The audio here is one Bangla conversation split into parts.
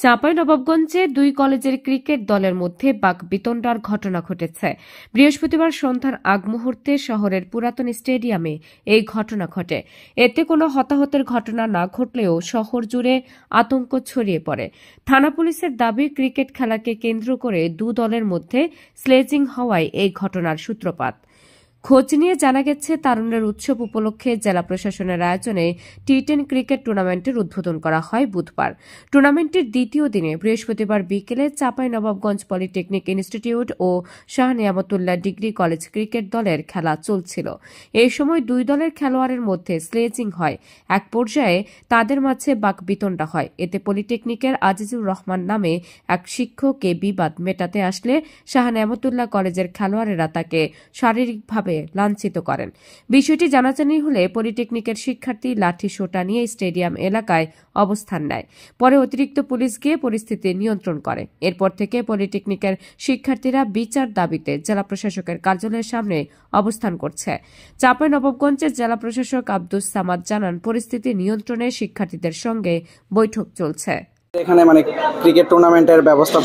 চাঁপাইনবাবগঞ্জে দুই কলেজের ক্রিকেট দলের মধ্যে বাকবিতণ্ডার ঘটনা ঘটেছে। বৃহস্পতিবার সন্ধ্যার আগ মুহূর্তে শহরের পুরাতন স্টেডিয়ামে এই ঘটনা ঘটে। এতে কোনো হতাহতের ঘটনা না ঘটলেও শহর জুড়ে আতঙ্ক ছড়িয়ে পড়ে। থানা পুলিশের দাবি, ক্রিকেট খেলাকে কেন্দ্র করে দু দলের মধ্যে স্লেজিং হওয়ায় এই ঘটনার সূত্রপাত। খোঁজ নিয়ে জানা গেছে, তারুণ্যের উৎসব উপলক্ষে জেলা প্রশাসনের আয়োজনে টি10 ক্রিকেট টুর্নামেন্টের উদ্বোধন করা হয় বুধবার। টুর্নামেন্টের দ্বিতীয় দিনে বৃহস্পতিবার বিকেলে চাঁপাইনবাবগঞ্জ পলিটেকনিক ইনস্টিটিউট ও Shah Niamatullah degree college cricket দলের খেলা চলছিল। এই সময় দুই দলের খেলোয়াড়ের মধ্যে স্লেজিং হয়। এক পর্যায়ে তাদের মাঝে বাকবিতণ্ডা হয়। এতে পলিটেকনিকের আজিজুর রহমান নামে এক শিক্ষককে বিবাদ মেটাতে আসলে শাহ নিয়ামতুল্লাহ কলেজের খেলোয়াড়েরা তাকে শারীরিকভাবে লাঞ্ছিত করেন। বিষয়টি জানাজানি হলে পলিটেকনিকের শিক্ষার্থী লাঠি সোটা নিয়ে স্টেডিয়াম এলাকায় অবস্থান নেয়। পরে অতিরিক্ত পুলিশ গিয়ে পরিস্থিতি নিয়ন্ত্রণ করে। এরপর থেকে পলিটেকনিকের শিক্ষার্থীরা বিচার দাবিতে জেলা প্রশাসকের কার্যালয়ের সামনে অবস্থান করছে। চাঁপাইনবাবগঞ্জের জেলা প্রশাসক আব্দুস সামাদ জানান, পরিস্থিতি নিয়ন্ত্রণে শিক্ষার্থীদের সঙ্গে বৈঠক চলছে। এখানে ক্রিকেট টুর্নামেন্টের ব্যবস্থা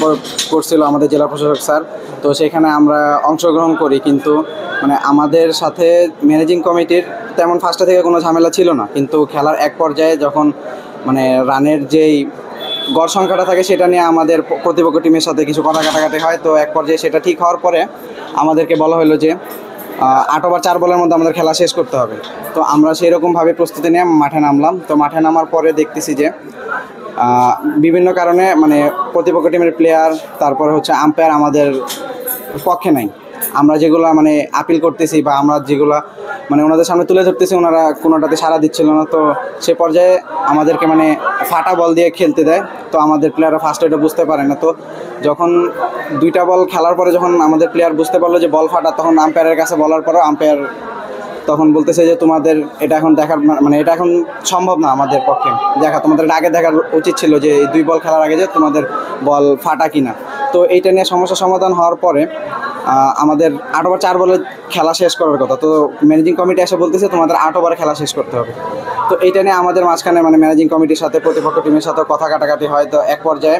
করছিল আমাদের জেলা প্রশাসক স্যার, তো সেখানে আমরা অংশগ্রহণ করি, কিন্তু আমাদের সাথে ম্যানেজিং কমিটির তেমন ফার্স্টে থেকে কোনো ঝামেলা ছিল না। কিন্তু খেলার এক পর্যায়ে যখন রানের যেই গড় সংখ্যাটা থাকে সেটা নিয়ে আমাদের প্রতিপক্ষ টিমের সাথে কিছু কথা কাটাকাটি হয়। তো এক পর্যায়ে সেটা ঠিক হওয়ার পরে আমাদেরকে বলা হলো যে 8 ওভার 4 বলের মধ্যে আমাদের খেলা শেষ করতে হবে। তো আমরা সেই রকমভাবে প্রস্তুতি নিয়ে মাঠে নামলাম। তো মাঠে নামার পরে দেখতেছি যে বিভিন্ন কারণে প্রতিপক্ষ টিমের প্লেয়ার, তারপরে আম্পায়ার আমাদের পক্ষে নাই। আমরা যেগুলো আপিল করতেছি বা আমরা যেগুলো ওনাদের সামনে তুলে ধরতেছি, ওনারা কোনোটাতে সাড়া দিচ্ছিল না। তো সে পর্যায়ে আমাদেরকে ফাটা বল দিয়ে খেলতে দেয়। তো আমাদের প্লেয়াররা ফার্স্ট এটা বুঝতে পারে না। তো যখন 2টা বল খেলার পরে যখন আমাদের প্লেয়ার বুঝতে পারলো যে বল ফাটা, তখন আম্পায়ারের কাছে বলার পরেও আম্পায়ার তখন বলতেছে যে তোমাদের এটা এখন দেখার এটা এখন সম্ভব না আমাদের পক্ষে দেখা, তোমাদের এটা আগে দেখার উচিত ছিল যে এই 2 বল খেলার আগে যে তোমাদের বল ফাটা কিনা। তো এইটা নিয়ে সমস্যা সমাধান হওয়ার পরে আমাদের 8 ওভার 4 বলে খেলা শেষ করার কথা। তো ম্যানেজিং কমিটি এসে বলতেছে তোমাদের 8 ওভারে খেলা শেষ করতে হবে। তো এইটা নিয়ে আমাদের মাঝখানে ম্যানেজিং কমিটির সাথে প্রতিপক্ষ টিমের সাথে কথা কাটাকাটি হয়। তো এক পর্যায়ে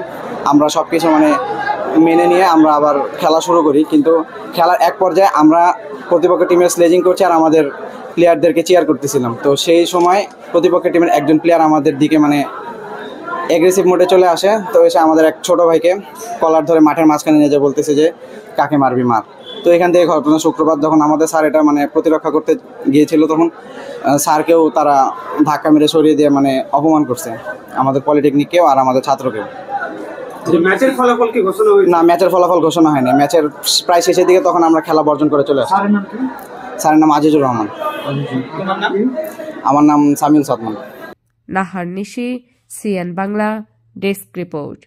আমরা সব কিছু মেনে নিয়ে আমরা আবার খেলা শুরু করি। কিন্তু খেলার এক পর্যায়ে আমরা প্রতিপক্ষ টিমের স্লেজিং করছি আর আমাদের প্লেয়ারদেরকে চিয়ার করতেছিলাম। তো সেই সময় প্রতিপক্ষ টিমের একজন প্লেয়ার আমাদের দিকে অ্যাগ্রেসিভ মোডে চলে আসে। তো এসে আমাদের এক ছোট ভাইকে কলার ধরে মাঠের মাঝখানে নিয়ে যেয়ে বলতেছে যে কাকে মারবি মার। তো এখান থেকে ঘটনা শুক্রবার যখন আমাদের স্যার এটা প্রতিরক্ষা করতে গিয়েছিল, তখন স্যারকেও তারা ধাক্কা মেরে সরিয়ে দিয়ে অপমান করছে, আমাদের পলিটেকনিককেও আর আমাদের ছাত্রকেও। ম্যাচের ফলাফল কি ঘোষণা হয়েছে? না, ম্যাচের ফলাফল ঘোষণা হয়নি। ম্যাচের প্রায় শেষের দিকে তখন আমরা খেলা বর্জন করে চলে আসি। স্যারের নাম আজিজুর রহমান। আমার নাম সামিউল সাদমান। নাহার নিশি, সিএন বাংলা, ডেস্ক রিপোর্ট।